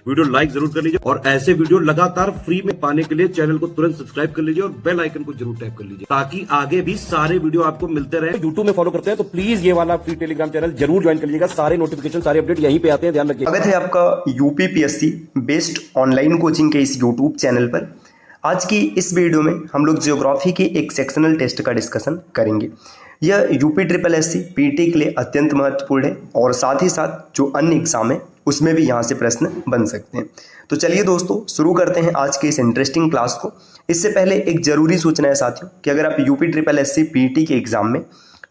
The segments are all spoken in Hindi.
वीडियो लाइक जरूर कर लीजिए और ऐसे वीडियो लगातार फ्री में पाने के लिए चैनल को तुरंत सब्सक्राइब कर लीजिए और बेल आइकन को जरूर टैप कर लीजिए ताकि आगे भी सारे वीडियो आपको मिलते रहे। यूट्यूब में फॉलो करते हैं तो प्लीज ये वाला फ्री टेलीग्राम चैनल जरूर ज्वाइन कर लीजिएगा। सारे नोटिफिकेशन सारे अपडेट यहीं पे आते हैं, ध्यान रखिए। स्वागत है आपका यूपीपीएससी बेस्ड ऑनलाइन कोचिंग के इस यूट्यूब चैनल पर। आज की इस वीडियो में हम लोग ज्योग्राफी के एक सेक्शनल टेस्ट का डिस्कशन करेंगे। यह यूपी ट्रिपल एससी पीटी के लिए अत्यंत महत्वपूर्ण है और साथ ही साथ जो अन्य एग्जाम है उसमें भी यहाँ से प्रश्न बन सकते हैं। तो चलिए दोस्तों शुरू करते हैं आज के इस इंटरेस्टिंग क्लास को। इससे पहले एक जरूरी सूचना है साथियों कि अगर आप यूपी ट्रिपल एससी पीटी के एग्जाम में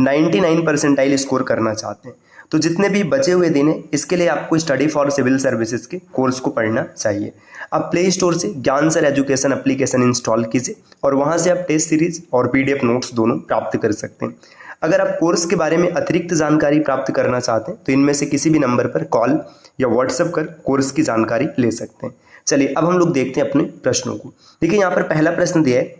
99 परसेंटाइल स्कोर करना चाहते हैं तो जितने भी बचे हुए दिन हैं इसके लिए आपको स्टडी फॉर सिविल सर्विसेज के कोर्स को पढ़ना चाहिए। आप प्ले स्टोर से ज्ञान सर एजुकेशन एप्लीकेशन इंस्टॉल कीजिए और वहां से आप टेस्ट सीरीज और पीडीएफ नोट्स दोनों प्राप्त कर सकते हैं। अगर आप कोर्स के बारे में अतिरिक्त जानकारी प्राप्त करना चाहते हैं तो इनमें से किसी भी नंबर पर कॉल या व्हाट्सएप कर कोर्स की जानकारी ले सकते हैं। चलिए अब हम लोग देखते हैं अपने प्रश्नों को। देखिए यहाँ पर पहला प्रश्न दिया है,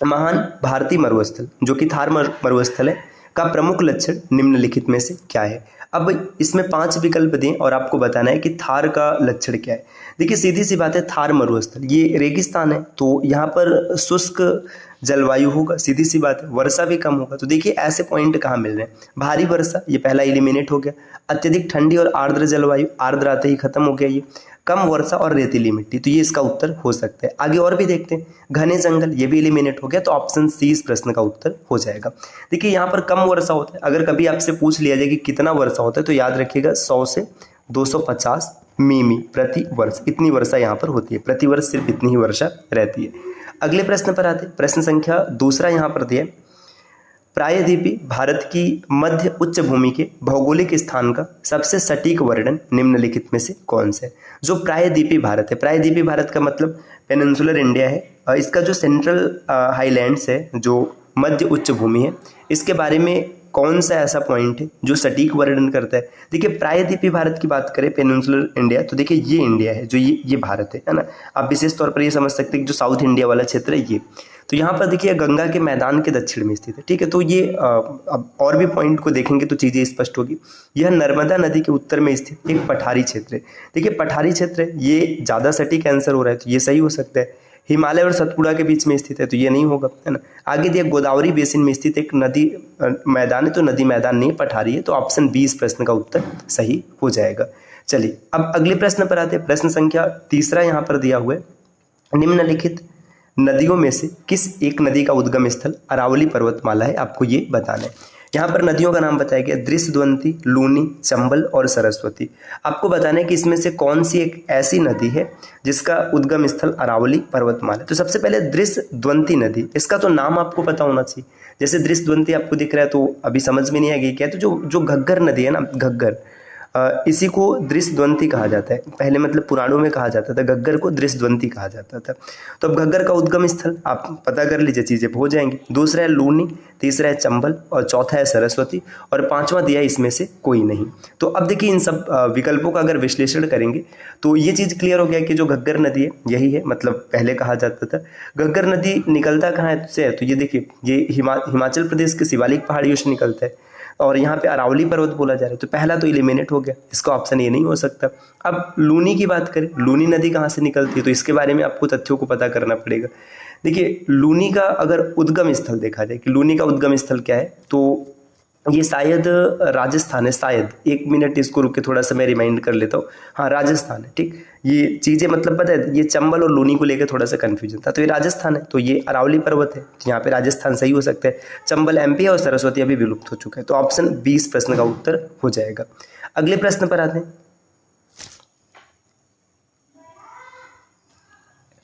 महान भारतीय मरुस्थल जो कि थार मरुस्थल है का प्रमुख लक्षण निम्नलिखित में से क्या है। अब इसमें 5 विकल्प दें और आपको बताना है कि थार का लक्षण क्या है। देखिए सीधी सी बात है, थार मरुस्थल ये रेगिस्तान है तो यहाँ पर शुष्क जलवायु होगा, सीधी सी बात है। वर्षा भी कम होगा। तो देखिए ऐसे पॉइंट कहाँ मिल रहे हैं। भारी वर्षा ये पहला एलिमिनेट हो गया। अत्यधिक ठंडी और आर्द्र जलवायु, आर्द्र आते ही खत्म हो गया ये। कम वर्षा और रेतीली मिट्टी, तो ये इसका उत्तर हो सकता है। आगे और भी देखते हैं, घने जंगल ये भी एलिमिनेट हो गया तो ऑप्शन सी इस प्रश्न का उत्तर हो जाएगा। देखिए यहाँ पर कम वर्षा होता है। अगर कभी आपसे पूछ लिया जाए कि कितना वर्षा होता है तो याद रखिएगा 100 से 250 मिमी प्रति वर्ष, इतनी वर्षा यहाँ पर होती है। प्रति वर्ष सिर्फ इतनी ही वर्षा रहती है। अगले प्रश्न पर आते हैं। प्रश्न संख्या दूसरा यहाँ पर दिया, प्रायद्वीपी भारत की मध्य उच्च भूमि के भौगोलिक स्थान का सबसे सटीक वर्णन निम्नलिखित में से कौन सा है। जो प्रायद्वीपी भारत है, प्रायद्वीपी भारत का मतलब पेनिनसुलर इंडिया है। इसका जो सेंट्रल हाईलैंड्स है, जो मध्य उच्च भूमि है, इसके बारे में कौन सा ऐसा पॉइंट है जो सटीक वर्णन करता है। देखिए प्रायद्वीपी भारत की बात करें, पेनिनसुलर इंडिया, तो देखिए ये इंडिया है, जो ये भारत है ना। आप विशेष तौर पर ये समझ सकते हैं कि जो साउथ इंडिया वाला क्षेत्र है ये, तो यहाँ पर देखिए गंगा के मैदान के दक्षिण में स्थित है। ठीक है, तो ये अब और भी पॉइंट को देखेंगे तो चीज़ें स्पष्ट होगी। यह नर्मदा नदी के उत्तर में स्थित एक पठारी क्षेत्र है। देखिए पठारी क्षेत्र है, ये ज़्यादा सटीक आंसर हो रहा है तो ये सही हो सकता है। हिमालय और सतपुड़ा के बीच में स्थित है तो ये नहीं होगा, है ना। आगे दिया गोदावरी बेसिन में स्थित एक नदी मैदान है तो नदी मैदान नहीं पठारी है, तो ऑप्शन बी इस प्रश्न का उत्तर सही हो जाएगा। चलिए अब अगले प्रश्न पर आते हैं। प्रश्न संख्या तीसरा यहाँ पर दिया हुआ है, निम्नलिखित नदियों में से किस एक नदी का उद्गम स्थल अरावली पर्वतमाला है, आपको ये बताना है। यहाँ पर नदियों का नाम बताया गया, दृश्यद्वंती, लूनी, चंबल और सरस्वती। आपको बताना है कि इसमें से कौन सी एक ऐसी नदी है जिसका उद्गम स्थल अरावली पर्वतमाला। तो सबसे पहले दृश्यद्वंती नदी, इसका तो नाम आपको पता होना चाहिए। जैसे दृश्यद्वंती आपको दिख रहा है तो अभी समझ में नहीं आएगी क्या, तो जो घग्गर नदी है ना, घग्गर, इसी को दृश्यद्वंती कहा जाता है। पहले मतलब पुराणों में कहा जाता था, घग्गर को दृश्यद्वंती कहा जाता था। तो अब घग्गर का उद्गम स्थल आप पता कर लीजिए, चीज़ें हो जाएंगी। दूसरा है लूनी, तीसरा है चंबल और चौथा है सरस्वती और पांचवा दिया इसमें से कोई नहीं। तो अब देखिए इन सब विकल्पों का अगर विश्लेषण करेंगे तो ये चीज़ क्लियर हो गया कि जो घग्गर नदी है यही है, मतलब पहले कहा जाता था। घग्गर नदी निकलता कहाँ से है, तो ये देखिए ये हिमाचल प्रदेश के शिवालिक पहाड़ियों से निकलता है और यहाँ पे अरावली पर्वत बोला जा रहा है, तो पहला तो एलिमिनेट हो गया, इसका ऑप्शन ये नहीं हो सकता। अब लूनी की बात करें, लूनी नदी कहाँ से निकलती है तो इसके बारे में आपको तथ्यों को पता करना पड़ेगा। देखिए लूनी का अगर उद्गम स्थल देखा जाए कि लूनी का उद्गम स्थल क्या है, तो ये शायद राजस्थान है, शायद। 1 मिनट इसको रुक के थोड़ा सा मैं रिमाइंड कर लेता हूँ। हाँ राजस्थान है, ठीक। ये चीज़ें मतलब पता है, ये चंबल और लूनी को लेकर थोड़ा सा कन्फ्यूजन था, तो ये राजस्थान है, तो ये अरावली पर्वत है, यहाँ पे राजस्थान सही हो सकता है। चंबल एमपी है और सरस्वती अभी विलुप्त हो चुका है, तो ऑप्शन 20 प्रश्न का उत्तर हो जाएगा। अगले प्रश्न पर आते हैं।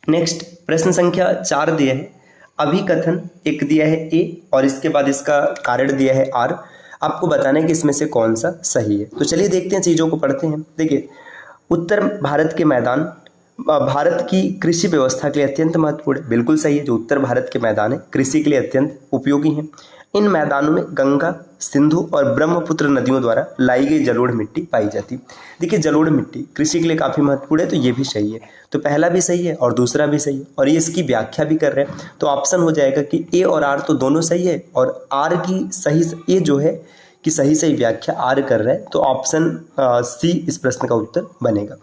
नेक्स्ट प्रश्न संख्या 4 दिया है, अभिकथन एक दिया है ए और इसके बाद इसका कारण दिया है आर। आपको बताना है कि इसमें से कौन सा सही है। तो चलिए देखते हैं, चीज़ों को पढ़ते हैं। देखिए उत्तर भारत के मैदान भारत की कृषि व्यवस्था के लिए अत्यंत महत्वपूर्ण है, बिल्कुल सही है। जो उत्तर भारत के मैदान है कृषि के लिए अत्यंत उपयोगी हैं। इन मैदानों में गंगा, सिंधु और ब्रह्मपुत्र नदियों द्वारा लाई गई जलोढ़ मिट्टी पाई जाती। देखिए जलोढ़ मिट्टी कृषि के लिए काफ़ी महत्वपूर्ण है, तो ये भी सही है। तो पहला भी सही है और दूसरा भी सही है और ये इसकी व्याख्या भी कर रहे हैं, तो ऑप्शन हो जाएगा कि ए और आर तो दोनों सही है और आर की सही ए जो है कि सही व्याख्या आर कर रहा है, तो ऑप्शन सी इस प्रश्न का उत्तर बनेगा।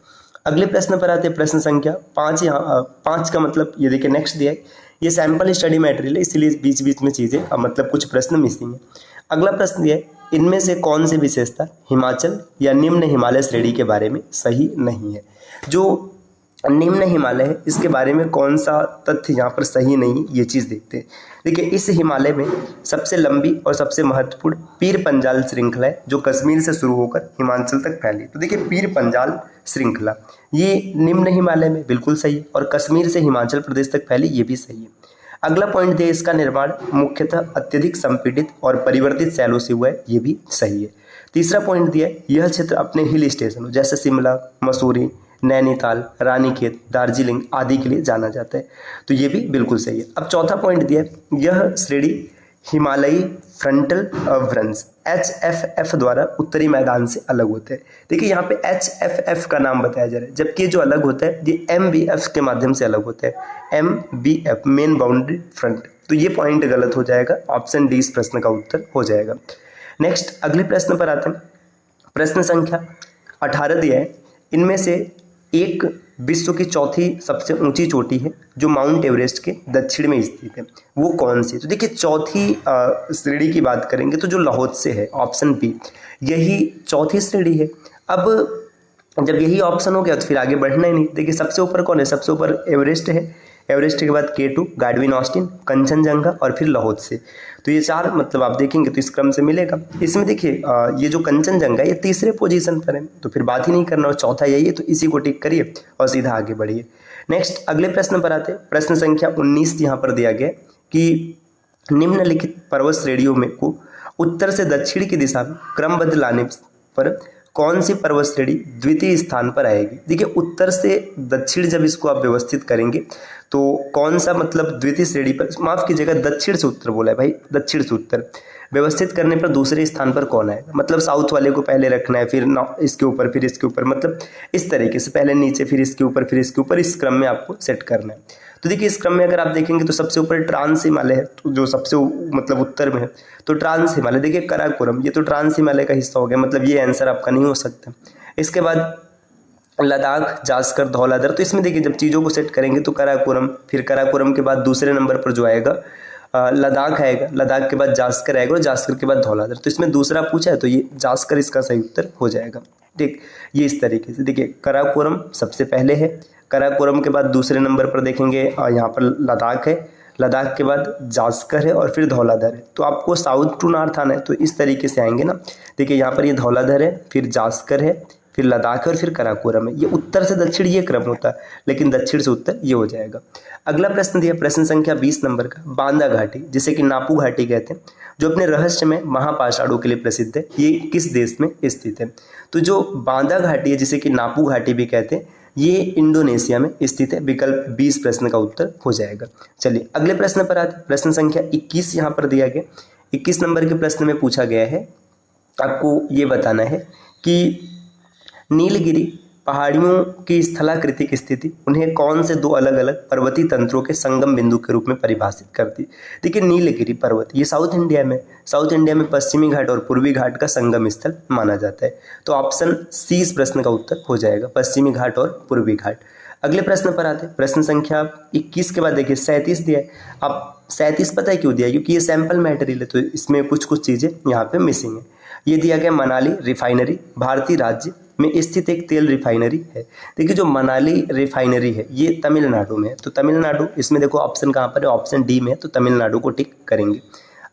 अगले प्रश्न पर आते हैं, प्रश्न संख्या 5। यहाँ 5 का मतलब ये देखिए नेक्स्ट दिया है, ये सैंपल स्टडी मटेरियल है, इसलिए बीच बीच में चीज़ें मतलब कुछ प्रश्न मिसिंग है। अगला प्रश्न दिया है, इनमें से कौन सी विशेषता हिमाचल या निम्न हिमालय श्रेणी के बारे में सही नहीं है। जो निम्न हिमालय है इसके बारे में कौन सा तथ्य यहाँ पर सही नहीं है, ये चीज़ देखते हैं। देखिए इस हिमालय में सबसे लंबी और सबसे महत्वपूर्ण पीर पंजाल श्रृंखला है, जो कश्मीर से शुरू होकर हिमाचल तक फैली। तो देखिए पीर पंजाल श्रृंखला ये निम्न हिमालय में बिल्कुल सही है, और कश्मीर से हिमाचल प्रदेश तक फैली, ये भी सही है। अगला पॉइंट दिया, इसका निर्माण मुख्यतः अत्यधिक संपीड़ित और परिवर्तित शैलों से हुआ है, ये भी सही है। तीसरा पॉइंट दिया, यह क्षेत्र अपने हिल स्टेशनों जैसे शिमला, मसूरी, नैनीताल, रानीखेत, दार्जिलिंग आदि के लिए जाना जाता है, तो ये भी बिल्कुल सही है। अब चौथा पॉइंट दिया, यह श्रेणी हिमालयी फ्रंटल व्रंश HFF द्वारा उत्तरी मैदान से अलग होते हैं। देखिए यहाँ पे HFF का नाम बताया जा रहा है, जबकि जो अलग होता है ये MBF के माध्यम से अलग होता है, MBF मेन बाउंड्री फ्रंट। तो ये पॉइंट गलत हो जाएगा, ऑप्शन डी इस प्रश्न का उत्तर हो जाएगा। नेक्स्ट अगले प्रश्न पर आते हैं, प्रश्न संख्या 18 दिया है, इनमें से एक विश्व की चौथी सबसे ऊंची चोटी है जो माउंट एवरेस्ट के दक्षिण में स्थित है, वो कौन सी। तो देखिए चौथी श्रेणी की बात करेंगे तो जो लाहौल है, ऑप्शन बी यही चौथी श्रेणी है। अब जब यही ऑप्शन हो गया तो फिर आगे बढ़ना ही नहीं। देखिए सबसे ऊपर कौन है, सबसे ऊपर एवरेस्ट है, एवरेस्ट के बाद K2, गाडविन ऑस्टिन, कंचनजंगा और फिर लाहौल से। तो ये चार मतलब आप देखेंगे तो इस क्रम से मिलेगा। इसमें देखिए ये जो कंचनजंगा ये तीसरे पोजीशन पर है, तो फिर बात ही नहीं करना, और चौथा यही है, तो इसी को टिक करिए और सीधा आगे बढ़िए। नेक्स्ट अगले प्रश्न पर आते हैं, प्रश्न संख्या 19 यहाँ पर दिया गया कि निम्नलिखित पर्वत श्रेणियों में को उत्तर से दक्षिण की दिशा में क्रमबद्ध लाने पर कौन सी पर्वत श्रेणी द्वितीय स्थान पर आएगी। देखिए उत्तर से दक्षिण जब इसको आप व्यवस्थित करेंगे तो कौन सा मतलब द्वितीय श्रेणी पर, माफ कीजिएगा दक्षिण से उत्तर बोला है भाई, दक्षिण से उत्तर व्यवस्थित करने पर दूसरे स्थान पर कौन आएगा, मतलब साउथ वाले को पहले रखना है, फिर इसके ऊपर, फिर इसके ऊपर, मतलब इस तरीके से पहले नीचे, फिर इसके ऊपर, फिर इसके ऊपर, इस क्रम में आपको सेट करना है। तो देखिए इस क्रम में अगर आप देखेंगे तो सबसे ऊपर ट्रांस हिमालय है, तो जो सबसे मतलब उत्तर में है, तो ट्रांस हिमालय। देखिए कराकोरम ये तो ट्रांस हिमालय का हिस्सा हो गया, मतलब ये आंसर आपका नहीं हो सकता। इसके बाद लद्दाख, जास्कर, धौलाधर। तो इसमें देखिए जब चीज़ों को सेट करेंगे तो कराकोरम, फिर कराकोरम के बाद दूसरे नंबर पर जो आएगा लद्दाख आएगा, लद्दाख के बाद जास्कर आएगा और जास्कर के बाद धौलाधर। तो इसमें दूसरा पूछा है तो ये जास्कर इसका सही उत्तर हो जाएगा। ठीक, ये इस तरीके से देखिए कराकोरम सबसे पहले है, कराकोरम के बाद दूसरे नंबर पर देखेंगे यहाँ पर लद्दाख है, लद्दाख के बाद जास्कर है और फिर धौलाधर है। तो आपको साउथ टू नॉर्थ आना है तो इस तरीके से आएंगे ना। देखिए यहाँ पर ये धौलाधर है, फिर जास्कर है, फिर लद्दाख है और फिर कराकोरम है। ये उत्तर से दक्षिण ये क्रम होता है, लेकिन दक्षिण से उत्तर ये हो जाएगा। अगला प्रश्न दिया प्रश्न संख्या 20 नंबर का, बांदा घाटी जिसे कि नापू घाटी कहते हैं, जो अपने रहस्य में महापाषाणों के लिए प्रसिद्ध है, ये किस देश में स्थित है। तो जो बांदा घाटी है जिसे कि नापू घाटी भी कहते हैं, ये इंडोनेशिया में स्थित है। विकल्प 20 प्रश्न का उत्तर हो जाएगा। चलिए अगले प्रश्न पर आते हैं, प्रश्न संख्या 21 यहाँ पर दिया गया। 21 नंबर के प्रश्न में पूछा गया है, आपको ये बताना है कि नीलगिरी पहाड़ियों की स्थलाकृतिक स्थिति उन्हें कौन से दो अलग अलग पर्वतीय तंत्रों के संगम बिंदु के रूप में परिभाषित करती। देखिए नीलगिरी पर्वत ये साउथ इंडिया में पश्चिमी घाट और पूर्वी घाट का संगम स्थल माना जाता है। तो ऑप्शन सी इस प्रश्न का उत्तर हो जाएगा, पश्चिमी घाट और पूर्वी घाट। अगले प्रश्न पर आते हैं, प्रश्न संख्या 21 के बाद देखिए 37 दिया है। अब 37 पता है क्यों दिया है, क्योंकि ये सैंपल मटेरियल है तो इसमें कुछ चीज़ें यहाँ पे मिसिंग है। ये दिया गया मनाली रिफाइनरी भारतीय राज्य में स्थित एक तेल रिफाइनरी है। देखिए जो मनाली रिफाइनरी है ये तमिलनाडु में है, तो तमिलनाडु इसमें देखो ऑप्शन कहाँ पर है, ऑप्शन डी में है, तो तमिलनाडु को टिक करेंगे।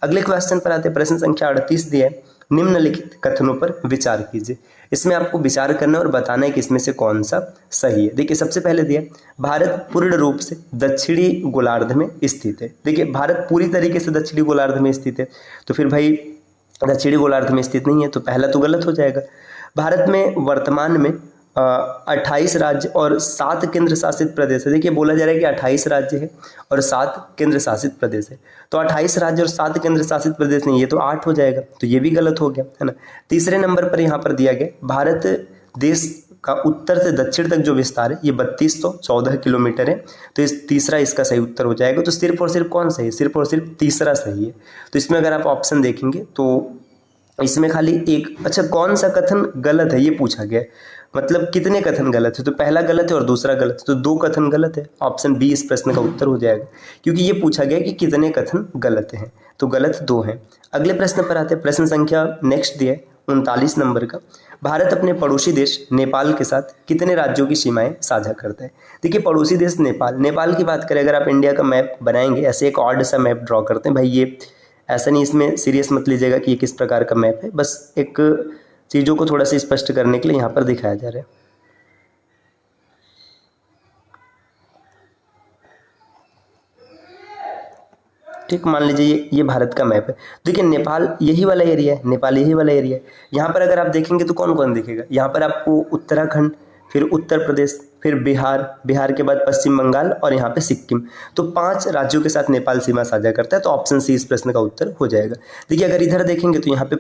अगले क्वेश्चन पर आते हैं, प्रश्न संख्या 38 दिया है, निम्नलिखित कथनों पर विचार कीजिए। इसमें आपको विचार करना और बताना है कि इसमें से कौन सा सही है। देखिए सबसे पहले दिया भारत पूर्ण रूप से दक्षिणी गोलार्ध में स्थित है। देखिए भारत पूरी तरीके से दक्षिणी गोलार्ध में स्थित है, तो फिर भाई दक्षिणी गोलार्ध में स्थित नहीं है, तो पहला तो गलत हो जाएगा। भारत में वर्तमान में 28 राज्य और 7 केंद्र शासित प्रदेश है। देखिए बोला जा रहा है कि 28 राज्य है और 7 केंद्र शासित प्रदेश है, तो 28 राज्य और 7 केंद्र शासित प्रदेश नहीं, ये तो 8 हो जाएगा, तो ये भी गलत हो गया है ना। तीसरे नंबर पर यहाँ पर दिया गया भारत देश का उत्तर से दक्षिण तक जो विस्तार है ये 3214 किलोमीटर है, तो इस तीसरा इसका सही उत्तर हो जाएगा। तो सिर्फ और सिर्फ कौन सही है, सिर्फ और सिर्फ तीसरा सही है। तो इसमें अगर आप ऑप्शन देखेंगे तो इसमें खाली एक, अच्छा कौन सा कथन गलत है ये पूछा गया है। मतलब कितने कथन गलत है, तो पहला गलत है और दूसरा गलत है, तो 2 कथन गलत है। ऑप्शन बी इस प्रश्न का उत्तर हो जाएगा, क्योंकि ये पूछा गया कि कितने कथन गलत हैं, तो गलत 2 हैं। अगले प्रश्न पर आते हैं। प्रश्न संख्या नेक्स्ट दिया है 39 नंबर का। भारत अपने पड़ोसी देश नेपाल के साथ कितने राज्यों की सीमाएं साझा करता है। देखिए पड़ोसी देश नेपाल की बात करें, अगर आप इंडिया का मैप बनाएंगे, ऐसे एक ऑड सा मैप ड्रॉ करते हैं भाई, ये ऐसा नहीं, इसमें सीरियस मत लीजिएगा कि ये किस प्रकार का मैप है, बस एक चीज़ों को थोड़ा सा स्पष्ट करने के लिए यहाँ पर दिखाया जा रहा है। ठीक, मान लीजिए ये भारत का मैप है। देखिए नेपाल यही वाला एरिया है, नेपाल यही वाला एरिया है। यहाँ पर अगर आप देखेंगे तो कौन कौन दिखेगा, यहाँ पर आपको उत्तराखंड, फिर उत्तर प्रदेश, फिर बिहार के बाद पश्चिम बंगाल और यहाँ पे सिक्किम। तो 5 राज्यों के साथ नेपाल सीमा साझा करता है, तो ऑप्शन सी इस प्रश्न का उत्तर हो जाएगा। देखिए अगर इधर देखेंगे तो यहाँ पे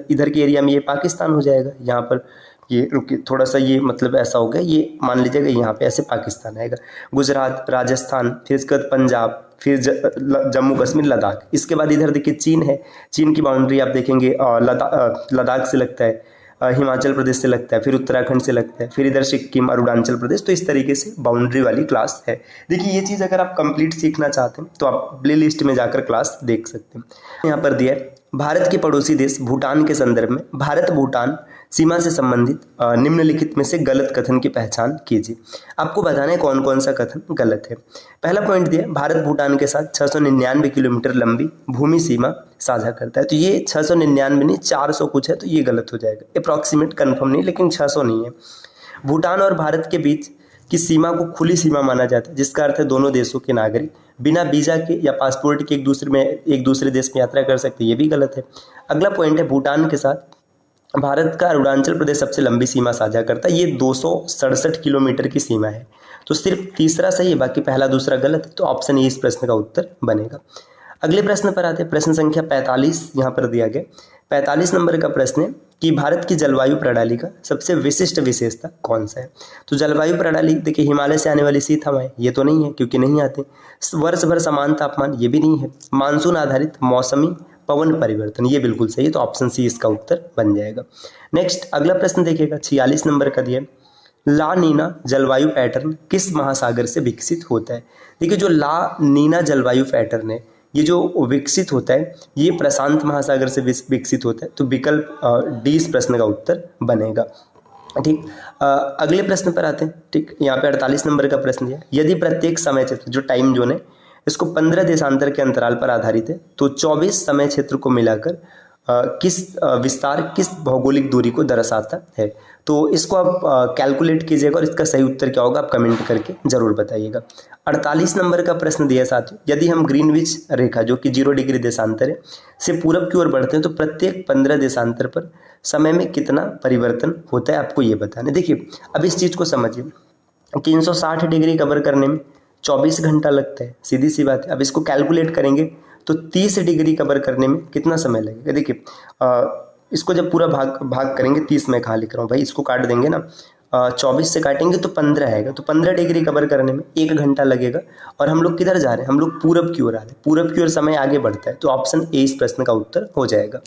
इधर के एरिया में ये पाकिस्तान हो जाएगा। यहाँ पर ये रुकिए थोड़ा सा, ये मतलब ऐसा हो गया, ये मान लीजिएगा यहाँ पे ऐसे पाकिस्तान आएगा। गुजरात, राजस्थान, फिर इसके बाद पंजाब, फिर जम्मू कश्मीर, लद्दाख। इसके बाद इधर देखिए चीन है, चीन की बाउंड्री आप देखेंगे लद्दाख से लगता है, हिमाचल प्रदेश से लगता है, फिर उत्तराखंड से लगता है, फिर इधर सिक्किम, अरुणाचल प्रदेश। तो इस तरीके से बाउंड्री वाली क्लास है। देखिए ये चीज़ अगर आप कंप्लीट सीखना चाहते हैं तो आप प्ले लिस्ट में जाकर क्लास देख सकते हैं। यहाँ पर दिया है भारत के पड़ोसी देश भूटान के संदर्भ में भारत भूटान सीमा से संबंधित निम्नलिखित में से गलत कथन की पहचान कीजिए। आपको बताना है कौन कौन सा कथन गलत है। पहला पॉइंट दिया, भारत भूटान के साथ 699 किलोमीटर लंबी भूमि सीमा साझा करता है। तो ये 699 नहीं 400 कुछ है, तो ये गलत हो जाएगा। अप्रॉक्सीमेट कंफर्म नहीं, लेकिन 600 नहीं है। भूटान और भारत के बीच की सीमा को खुली सीमा माना जाता है, जिसका अर्थ है दोनों देशों के नागरिक बिना वीजा के या पासपोर्ट के एक दूसरे देश में यात्रा कर सकते हैं, ये भी गलत है। अगला पॉइंट है, भूटान के साथ भारत का अरुणाचल प्रदेश सबसे लंबी सीमा साझा करता है, ये 267 किलोमीटर की सीमा है। तो सिर्फ तीसरा सही है, बाकी पहला दूसरा गलत है, तो ऑप्शन ए इस प्रश्न का उत्तर बनेगा। अगले प्रश्न पर आते हैं। प्रश्न संख्या 45 यहाँ पर दिया गया। 45 नंबर का प्रश्न है कि भारत की जलवायु प्रणाली का सबसे विशिष्ट विशेषता कौन सा है। तो जलवायु प्रणाली देखिए, हिमालय से आने वाली शीत हवाएं ये तो नहीं है, क्योंकि नहीं आते। वर्ष भर समान तापमान ये भी नहीं है। मानसून आधारित मौसमी पवन परिवर्तन ये बिल्कुल सही है, तो ऑप्शन सी इसका उत्तर बन जाएगा। नेक्स्ट अगला प्रश्न देखिएगा, 46 नंबर का दिया, ला नीना जलवायु पैटर्न किस महासागर से विकसित होता है। देखिए जो ला नीना जलवायु पैटर्न है, ये जो विकसित होता है ये प्रशांत महासागर से विकसित होता है, तो विकल्प डी इस प्रश्न का उत्तर बनेगा। ठीक, अगले प्रश्न पर आते हैं। ठीक, यहाँ पे 48 नंबर का प्रश्न दिया, यदि प्रत्येक समय क्षेत्र जो टाइम जोन है इसको 15 देशांतर के अंतराल पर आधारित है, तो 24 समय क्षेत्र को मिलाकर विस्तार किस भौगोलिक दूरी को दर्शाता है। तो इसको आप कैलकुलेट कीजिएगा और इसका सही उत्तर क्या होगा आप कमेंट करके जरूर बताइएगा। 48 नंबर का प्रश्न दिया साथियों, यदि हम ग्रीनविच रेखा जो कि 0 डिग्री देशांतर है से पूरब की ओर बढ़ते हैं, तो प्रत्येक 15 देशांतर पर समय में कितना परिवर्तन होता है, आपको ये बताना है। देखिए अब इस चीज़ को समझिए, 360 डिग्री कवर करने में 24 घंटा लगता है, सीधी सी बात है। अब इसको कैलकुलेट करेंगे तो 30 डिग्री कवर करने में कितना समय लगेगा। देखिए इसको जब पूरा भाग करेंगे, 30 में कहाँ लिख रहा हूँ भाई, इसको काट देंगे ना, 24 से काटेंगे तो 15 आएगा, तो 15 डिग्री कवर करने में 1 घंटा लगेगा। और हम लोग किधर जा रहे हैं, हम लोग पूरब की ओर आ रहे हैं, पूरब की ओर समय आगे बढ़ता है, तो ऑप्शन ए इस प्रश्न का उत्तर हो जाएगा।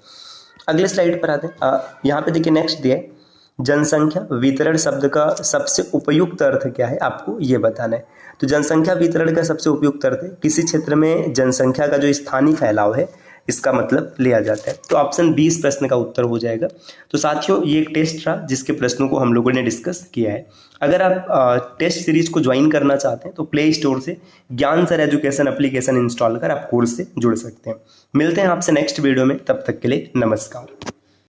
अगले स्लाइड पर आते हैं। यहाँ पे देखिए नेक्स्ट दिया है, जनसंख्या वितरण शब्द का सबसे उपयुक्त अर्थ क्या है, आपको ये बताना है। तो जनसंख्या वितरण का सबसे उपयुक्त अर्थ है किसी क्षेत्र में जनसंख्या का जो स्थानीय फैलाव है इसका मतलब लिया जाता है, तो ऑप्शन बी इस प्रश्न का उत्तर हो जाएगा। तो साथियों ये एक टेस्ट रहा जिसके प्रश्नों को हम लोगों ने डिस्कस किया है। अगर आप टेस्ट सीरीज को ज्वाइन करना चाहते हैं तो प्ले स्टोर से ज्ञान सर एजुकेशन एप्लीकेशन इंस्टॉल कर आप कोर्स से जुड़ सकते हैं। मिलते हैं आपसे नेक्स्ट वीडियो में, तब तक के लिए नमस्कार।